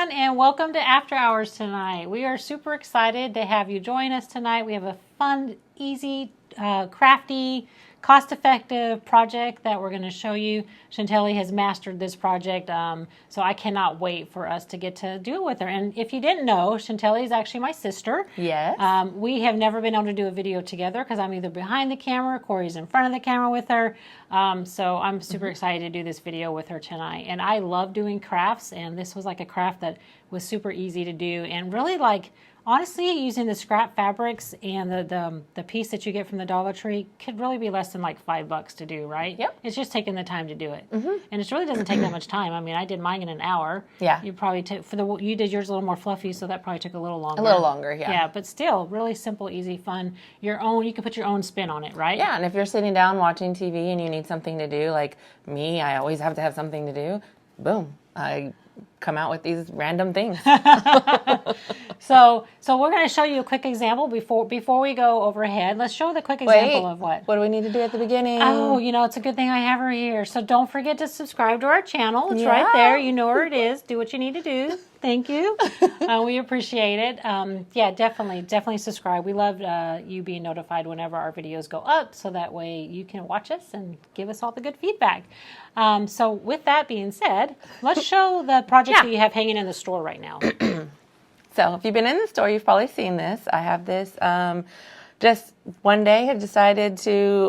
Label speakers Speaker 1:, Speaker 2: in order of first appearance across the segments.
Speaker 1: everyone, and welcome to After Hours tonight. We are super excited to have you join us tonight. We have a fun, easy, crafty, cost-effective project that we're going to show you. Chantelli has mastered this project, so I cannot wait for us to get to do it with her. And if you didn't know, Chantelli is actually my sister.
Speaker 2: Yes.
Speaker 1: We have never been able to do a video together because I'm either behind the camera, Corey's in front of the camera with her. So I'm super excited to do this video with her tonight. And I love doing crafts, and this was like a craft that was super easy to do and really like, honestly, using the scrap fabrics and the piece that you get from the Dollar Tree could really be less than like $5 to do, right?
Speaker 2: Yep.
Speaker 1: It's just taking the time to do it. And it really doesn't take that much time. I mean, I did mine in an hour.
Speaker 2: Yeah.
Speaker 1: You probably took, you did yours a little more fluffy, so that probably took a little longer.
Speaker 2: A little longer, yeah.
Speaker 1: Yeah, but still, really simple, easy, fun. You can put your own spin on it, right?
Speaker 2: Yeah, and if you're sitting down watching TV and you need something to do, like me, I always have to have something to do, boom, I come out with these random things.
Speaker 1: So we're going to show you a quick example before we go overhead. Let's show the quick example of what.
Speaker 2: What do we need to do at the beginning?
Speaker 1: Oh, it's a good thing I have her here. So don't forget to subscribe to our channel. It's right there. You know where it is. Do what you need to do. Thank you. We appreciate it. Yeah, definitely subscribe. We love you being notified whenever our videos go up, so that way you can watch us and give us all the good feedback. So with that being said, let's show the project that you have hanging in the store right now.
Speaker 2: So if you've been in the store, you've probably seen this. I have this. Just one day have decided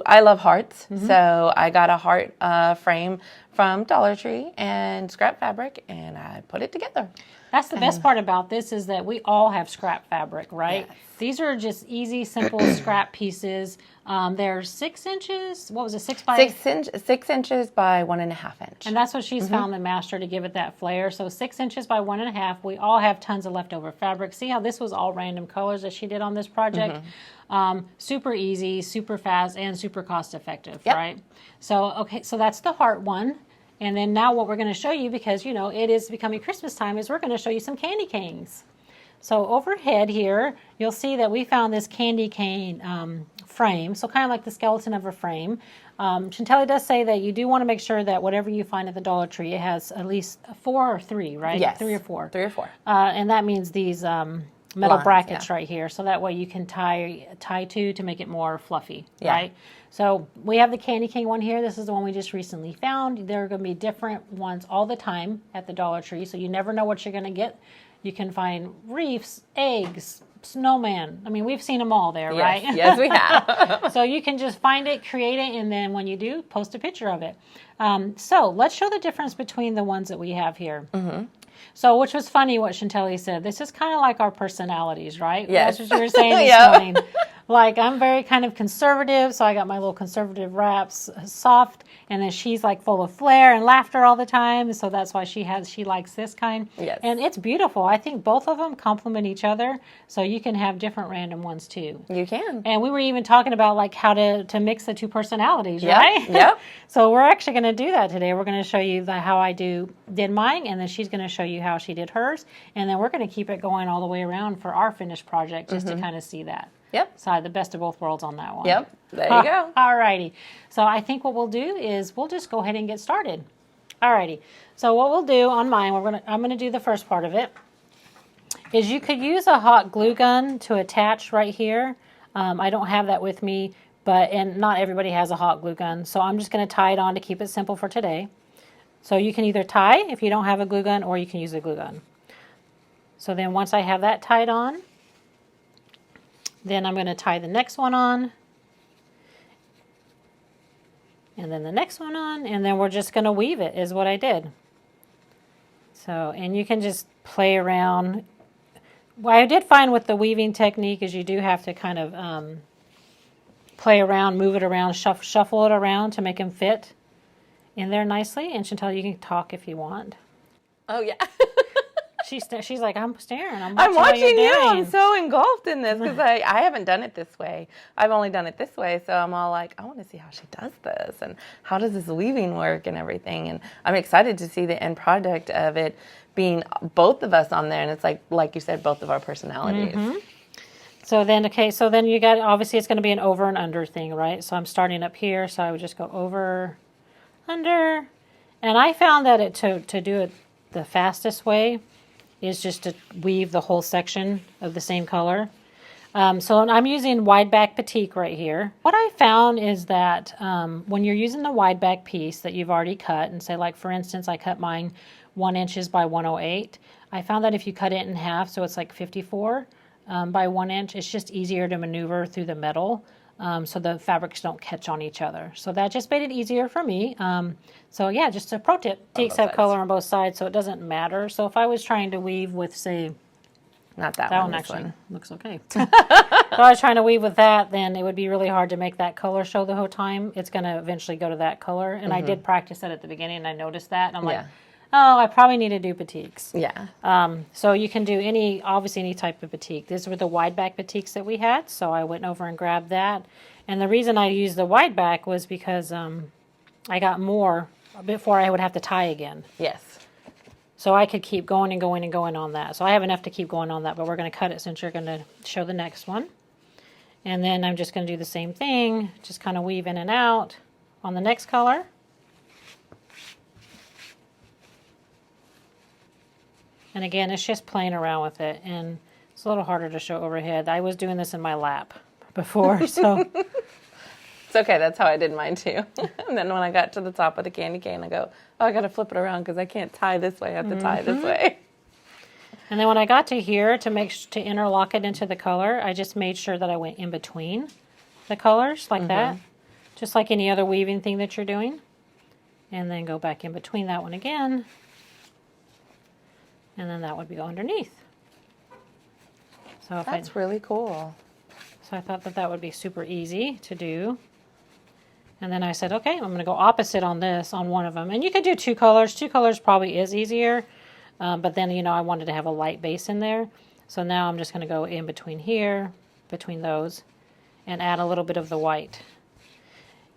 Speaker 2: I love hearts. So I got a heart frame from Dollar Tree and scrap fabric, and I put it together.
Speaker 1: That's the best part about this, is that we all have scrap fabric, right?
Speaker 2: Yes.
Speaker 1: These are just easy, simple scrap pieces. They're 6 inches. What was it? 6 by
Speaker 2: 6 inches by 1.5 inch.
Speaker 1: And that's what she's found the master to give it that flair. So 6 inches by 1.5. We all have tons of leftover fabric. See how this was all random colors that she did on this project? Super easy, super fast, and super cost effective, right? So so that's the heart one. And then now what we're going to show you, because it is becoming Christmas time, is we're going to show you some candy canes. So overhead here, you'll see that we found this candy cane frame, so kind of like the skeleton of a frame. Chantelli does say that you do want to make sure that whatever you find at the Dollar Tree, it has at least 4 or 3, right?
Speaker 2: Yes.
Speaker 1: 3 or 4.
Speaker 2: 3 or 4.
Speaker 1: And that means these metal brackets right here, so that way you can tie to make it more fluffy, right? So we have the candy cane one here. This is the one we just recently found. There are going to be different ones all the time at the Dollar Tree, so you never know what you're going to get. You can find wreaths, eggs, snowman. I mean, we've seen them all there, right?
Speaker 2: Yes, we have.
Speaker 1: So you can just find it, create it, and then when you do, post a picture of it. So let's show the difference between the ones that we have here. So, which was funny what Chantelli said. This is kind of like our personalities, right?
Speaker 2: Yes.
Speaker 1: That's what you were saying this morning. Like, I'm very kind of conservative, so I got my little conservative wraps, soft, and then she's like full of flair and laughter all the time, so that's why she likes this kind.
Speaker 2: Yes.
Speaker 1: And it's beautiful. I think both of them complement each other, so you can have different random ones too.
Speaker 2: You can.
Speaker 1: And we were even talking about like how to mix the two personalities, right?
Speaker 2: Yep.
Speaker 1: So we're actually going to do that today. We're going to show you how I did mine, and then she's going to show you how she did hers, and then we're going to keep it going all the way around for our finished project, just to kind of see that.
Speaker 2: Yep.
Speaker 1: So the best of both worlds on that one.
Speaker 2: Yep. There you go.
Speaker 1: All righty. So I think what we'll do is we'll just go ahead and get started. All righty. So what we'll do on mine, I'm going to do the first part of it, is you could use a hot glue gun to attach right here. I don't have that with me, and not everybody has a hot glue gun. So I'm just going to tie it on to keep it simple for today. So you can either tie if you don't have a glue gun, or you can use a glue gun. So then once I have that tied on, then I'm going to tie the next one on, and then the next one on, and then we're just going to weave it, is what I did. So, and you can just play around. What I did find with the weaving technique is you do have to kind of play around, move it around, shuffle it around to make them fit in there nicely. And Chantel, you can talk if you want.
Speaker 2: Oh, yeah.
Speaker 1: She's like, I'm staring. I'm
Speaker 2: watching
Speaker 1: what you're
Speaker 2: you.
Speaker 1: doing.
Speaker 2: I'm so engulfed in this because I haven't done it this way. I've only done it this way. So I'm all like, I want to see how she does this and how does this weaving work and everything. And I'm excited to see the end product of it being both of us on there. And it's like you said, both of our personalities.
Speaker 1: So then, you got, obviously it's going to be an over and under thing, right? So I'm starting up here. So I would just go over, under. And I found that to do it the fastest way is just to weave the whole section of the same color. So I'm using wide back batik right here. What I found is that when you're using the wide back piece that you've already cut, and say like for instance I cut mine 1 inches by 108, I found that if you cut it in half, so it's like 54 by 1 inch, it's just easier to maneuver through the metal. So the fabrics don't catch on each other. So that just made it easier for me. So yeah, just a pro tip. Batiks have color on both sides, so it doesn't matter. So if I was trying to weave with, say,
Speaker 2: not that
Speaker 1: one
Speaker 2: one,
Speaker 1: actually
Speaker 2: one.
Speaker 1: looks okay. If I was trying to weave with that, then it would be really hard to make that color show the whole time. It's going to eventually go to that color. And I did practice that at the beginning, and I noticed that. And I'm like, oh, I probably need to do batiks.
Speaker 2: Yeah.
Speaker 1: So you can do obviously any type of batik. These were the wide back batiks that we had, so I went over and grabbed that. And the reason I used the wide back was because I got more before I would have to tie again.
Speaker 2: Yes.
Speaker 1: So I could keep going and going and going on that. So I have enough to keep going on that, but we're going to cut it since you're going to show the next one. And then I'm just going to do the same thing, just kind of weave in and out on the next color. And again, it's just playing around with it, and it's a little harder to show overhead. I was doing this in my lap before, so.
Speaker 2: It's okay, that's how I did mine too. And then when I got to the top of the candy cane, I go, oh, I got to flip it around because I can't tie this way. I have to tie this way.
Speaker 1: And then when I got to here, to interlock it into the color, I just made sure that I went in between the colors like that, just like any other weaving thing that you're doing. And then go back in between that one again. And then that would be underneath. So if
Speaker 2: That's really cool.
Speaker 1: So I thought that would be super easy to do. And then I said, okay, I'm going to go opposite on this, on one of them. And you could do 2 colors. 2 colors probably is easier. But then, I wanted to have a light base in there. So now I'm just going to go in between here, between those, and add a little bit of the white.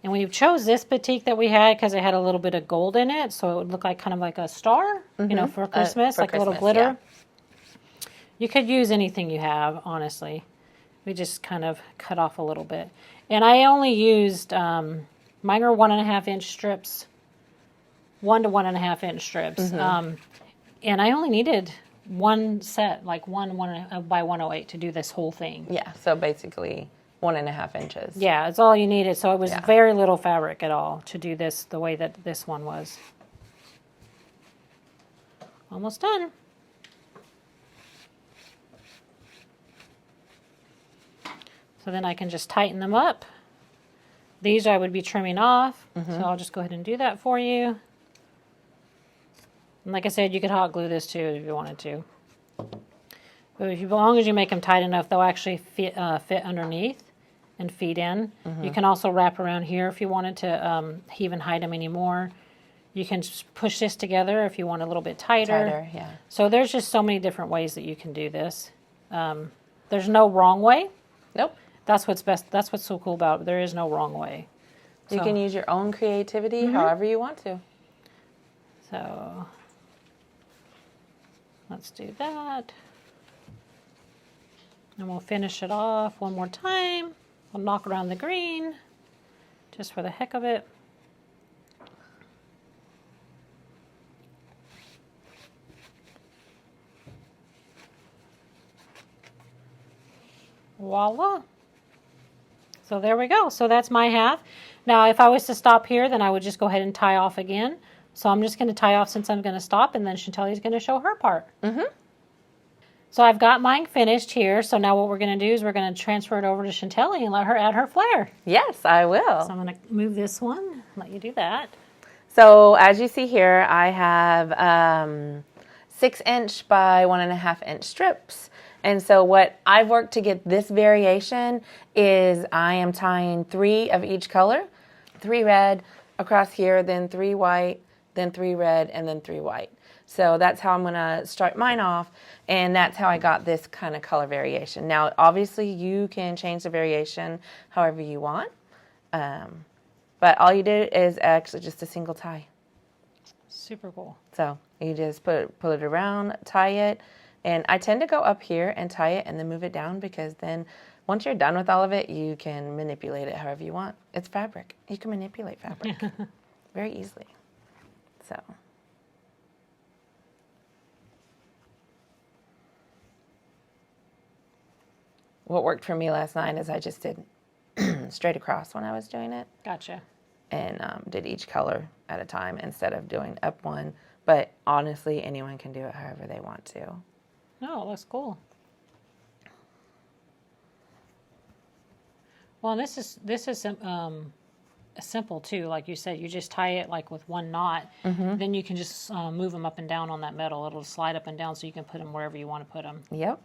Speaker 1: And we chose this batik that we had because it had a little bit of gold in it. So it would look like kind of like a star, for Christmas, like a little glitter. Yeah. You could use anything you have, honestly. We just kind of cut off a little bit. And I only used, mine are 1.5 inch strips, 1 to 1.5 inch strips. And I only needed one set, like one by 108 to do this whole thing.
Speaker 2: Yeah, so basically 1.5 inches.
Speaker 1: Yeah, it's all you needed. So it was very little fabric at all to do this the way that this one was. Almost done. So then I can just tighten them up. These I would be trimming off, so I'll just go ahead and do that for you. And like I said, you could hot glue this too if you wanted to. But as long as you make them tight enough, they'll actually fit underneath and feed in. You can also wrap around here if you wanted to even hide them anymore. You can push this together if you want a little bit tighter.
Speaker 2: Yeah.
Speaker 1: So there's just so many different ways that you can do this. There's no wrong way.
Speaker 2: Nope.
Speaker 1: That's what's best. That's what's so cool about it. There is no wrong way.
Speaker 2: You can use your own creativity however you want to.
Speaker 1: So let's do that. And we'll finish it off one more time. I'll knock around the green just for the heck of it. Voila. So there we go. So that's my half. Now, if I was to stop here, then I would just go ahead and tie off again. So I'm just going to tie off since I'm going to stop, and then Chantelle's going to show her part. So I've got mine finished here. So now what we're going to do is we're going to transfer it over to Chantelle and let her add her flair.
Speaker 2: Yes, I will.
Speaker 1: So I'm going to move this one, let you do that.
Speaker 2: So as you see here, I have 6 inch by 1.5 inch strips. And so what I've worked to get this variation is I am tying 3 of each color, 3 red across here, then 3 white, then 3 red, and then 3 white. So that's how I'm going to start mine off, and that's how I got this kind of color variation. Now, obviously, you can change the variation however you want, but all you did is actually just a single tie.
Speaker 1: Super cool.
Speaker 2: So you just pull it around, tie it, and I tend to go up here and tie it and then move it down because then once you're done with all of it, you can manipulate it however you want. It's fabric. You can manipulate fabric very easily. So. what worked for me last night is I just did straight across when I was doing it.
Speaker 1: Gotcha.
Speaker 2: And did each color at a time instead of doing up one. But honestly, anyone can do it however they want to.
Speaker 1: No, it looks cool. Well, this is simple too. Like you said, you just tie it like with one knot. Then you can just move them up and down on that metal. It'll slide up and down so you can put them wherever you want to put them.
Speaker 2: Yep.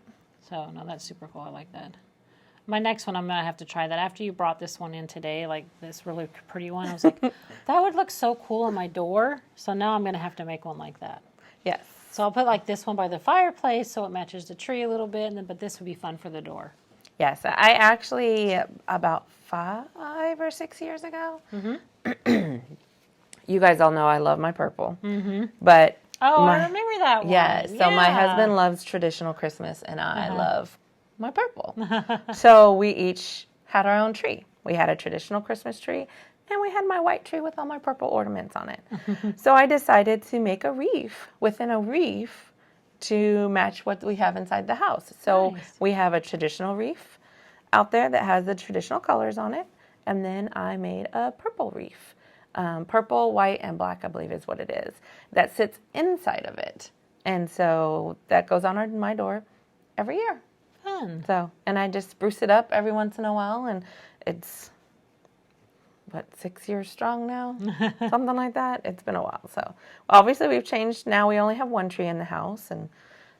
Speaker 1: So, no, that's super cool. I like that. My next one, I'm going to have to try that. After you brought this one in today, like this really pretty one, I was like, that would look so cool on my door. So now I'm going to have to make one like that.
Speaker 2: Yes.
Speaker 1: So I'll put like this one by the fireplace so it matches the tree a little bit, and then, but this would be fun for the door.
Speaker 2: Yes. I actually, about 5 or 6 years ago, you guys all know I love my purple. But
Speaker 1: oh, I remember that one.
Speaker 2: Yes. So my husband loves traditional Christmas, and I love my purple. So we each had our own tree. We had a traditional Christmas tree, and we had my white tree with all my purple ornaments on it. So I decided to make a wreath within a wreath to match what we have inside the house. So we have a traditional wreath out there that has the traditional colors on it, and then I made a purple wreath. Purple, white, and black, I believe is what it is, that sits inside of it. And so that goes on my door every year.
Speaker 1: Fun.
Speaker 2: So, and I just spruce it up every once in a while, and it's, 6 years strong now? Something like that. It's been a while. So, obviously we've changed. Now we only have one tree in the house, and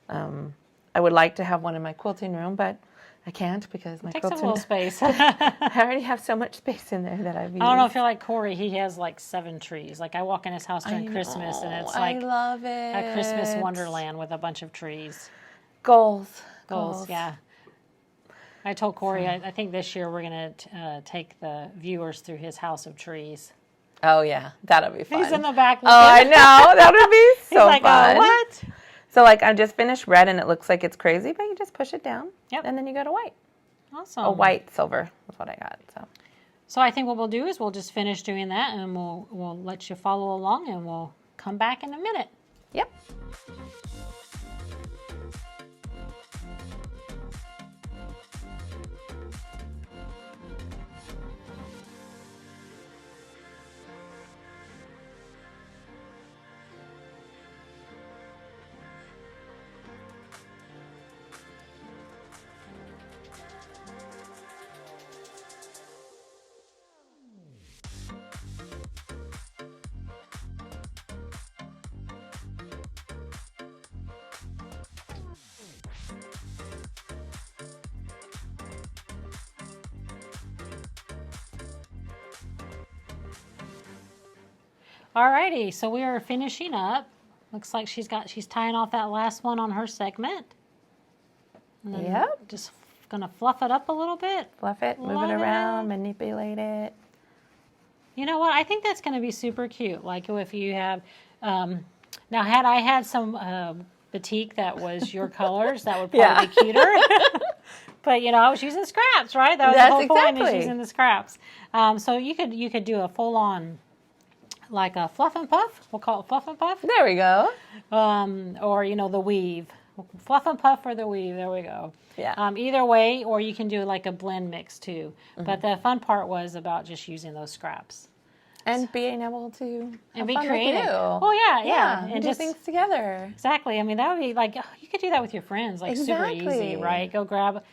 Speaker 2: I would like to have one in my quilting room, but I can't because my
Speaker 1: Takes
Speaker 2: quilting...
Speaker 1: a little space.
Speaker 2: I already have so much space in there that I've used.
Speaker 1: I don't know if you're like Corey. He has like 7 trees. Like I walk in his house during Christmas, and it's like
Speaker 2: I love it.
Speaker 1: a Christmas wonderland with a bunch of trees.
Speaker 2: Goals,
Speaker 1: yeah. I told Corey, I think this year we're going to take the viewers through his house of trees.
Speaker 2: Oh, yeah. That'll be fun.
Speaker 1: He's in the back.
Speaker 2: Oh, I know. That would be so
Speaker 1: He's like,
Speaker 2: fun.
Speaker 1: Oh, what?
Speaker 2: So, like, I just finished red, and it looks like it's crazy, but you just push it down.
Speaker 1: Yep.
Speaker 2: And then you go to white.
Speaker 1: Awesome.
Speaker 2: A white silver is what I got.
Speaker 1: So I think what we'll do is we'll just finish doing that, and we'll let you follow along, and we'll come back in a minute.
Speaker 2: Yep.
Speaker 1: Alrighty, so we are finishing up. Looks like she's tying off that last one on her segment. And then
Speaker 2: Yep.
Speaker 1: Just gonna fluff it up a little bit.
Speaker 2: Fluff it, move it around, manipulate it.
Speaker 1: You know what? I think that's gonna be super cute. Like if you have, now had I had some batik that was your colors, that would probably be cuter. But I was using scraps, right? That was the whole point, is using the scraps. So you could do a full on, like a fluff and puff. We'll call it fluff and puff.
Speaker 2: There we go.
Speaker 1: Or the weave. Fluff and puff or the weave. There we go.
Speaker 2: Yeah.
Speaker 1: Either way, or you can do like a blend mix too. But the fun part was about just using those scraps.
Speaker 2: And being able to
Speaker 1: be creative.
Speaker 2: Oh
Speaker 1: yeah.
Speaker 2: And do things together.
Speaker 1: Exactly. I mean, that would be like, you could do that with your friends, like super easy, right? Go grab,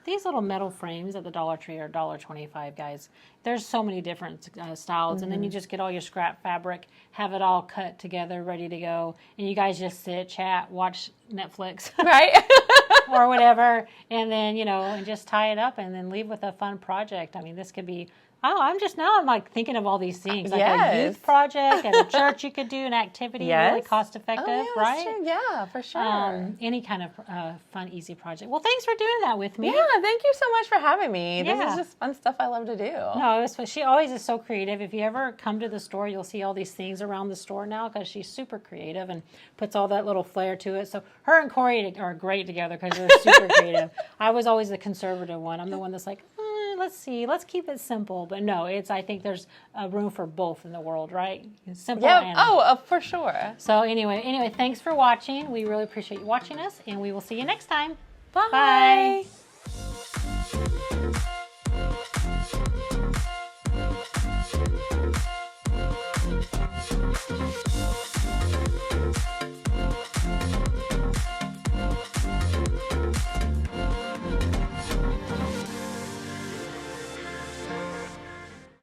Speaker 1: these little metal frames at the Dollar Tree are $1.25, guys. There's so many different styles. And then you just get all your scrap fabric, have it all cut together, ready to go. And you guys just sit, chat, watch Netflix.
Speaker 2: Right.
Speaker 1: Or whatever. And then, and just tie it up and then leave with a fun project. This could be... I'm like thinking of all these things. Like a youth project at a church you could do, an activity, really cost effective, right?
Speaker 2: True. Yeah, for sure.
Speaker 1: Any kind of fun, easy project. Well, thanks for doing that with me.
Speaker 2: Yeah, thank you so much for having me. This is just fun stuff I love to do.
Speaker 1: No, she always is so creative. If you ever come to the store, you'll see all these things around the store now because she's super creative and puts all that little flair to it. So her and Corey are great together because they're super creative. I was always the conservative one. I'm the one that's like, let's keep it simple. But no, I think there's a room for both in the world, right? Simple and...
Speaker 2: for sure.
Speaker 1: So anyway, thanks for watching. We really appreciate you watching us, and we will see you next time.
Speaker 2: Bye.
Speaker 1: Bye. you.